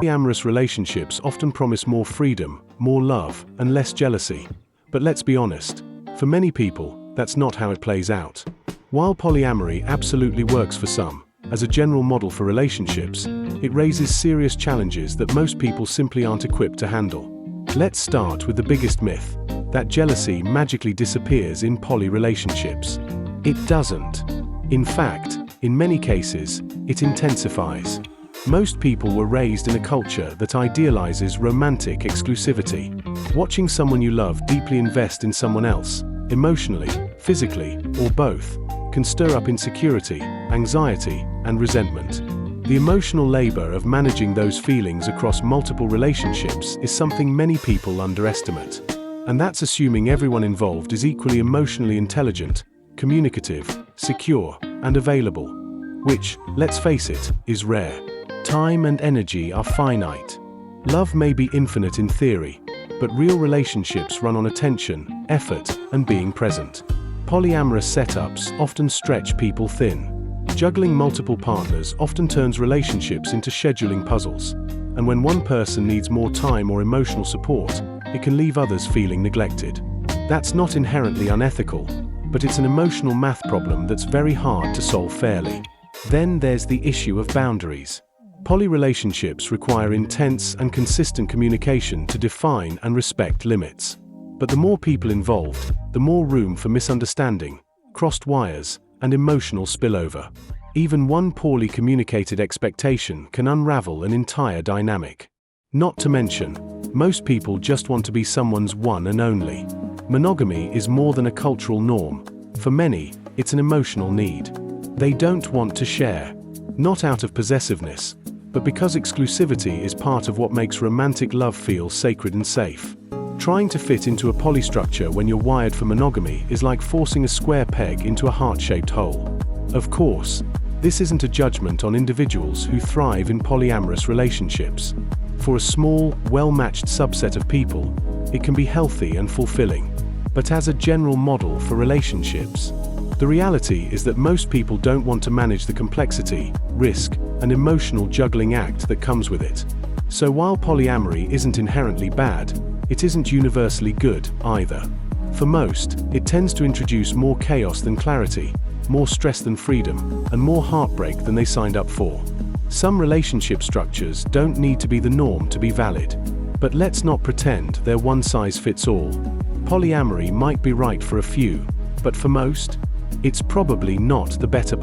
Polyamorous relationships often promise more freedom, more love, and less jealousy. But let's be honest, for many people, that's not how it plays out. While polyamory absolutely works for some, as a general model for relationships, it raises serious challenges that most people simply aren't equipped to handle. Let's start with the biggest myth, that jealousy magically disappears in poly relationships. It doesn't. In fact, in many cases, it intensifies. Most people were raised in a culture that idealizes romantic exclusivity. Watching someone you love deeply invest in someone else, emotionally, physically, or both, can stir up insecurity, anxiety, and resentment. The emotional labor of managing those feelings across multiple relationships is something many people underestimate. And that's assuming everyone involved is equally emotionally intelligent, communicative, secure, and available. Which, let's face it, is rare. Time and energy are finite. Love may be infinite in theory, but real relationships run on attention, effort, and being present. Polyamorous setups often stretch people thin. Juggling multiple partners often turns relationships into scheduling puzzles. And when one person needs more time or emotional support, it can leave others feeling neglected. That's not inherently unethical, but it's an emotional math problem that's very hard to solve fairly. Then there's the issue of boundaries. Poly relationships require intense and consistent communication to define and respect limits. But the more people involved, the more room for misunderstanding, crossed wires, and emotional spillover. Even one poorly communicated expectation can unravel an entire dynamic. Not to mention, most people just want to be someone's one and only. Monogamy is more than a cultural norm. For many, it's an emotional need. They don't want to share, not out of possessiveness, but because exclusivity is part of what makes romantic love feel sacred and safe. Trying to fit into a poly structure when you're wired for monogamy is like forcing a square peg into a heart-shaped hole. Of course, this isn't a judgment on individuals who thrive in polyamorous relationships. For a small, well-matched subset of people, it can be healthy and fulfilling. But as a general model for relationships, the reality is that most people don't want to manage the complexity, risk, and emotional juggling act that comes with it. So while polyamory isn't inherently bad, it isn't universally good either. For most, it tends to introduce more chaos than clarity, more stress than freedom, and more heartbreak than they signed up for. Some relationship structures don't need to be the norm to be valid. But let's not pretend they're one size fits all. Polyamory might be right for a few, but for most, it's probably not the better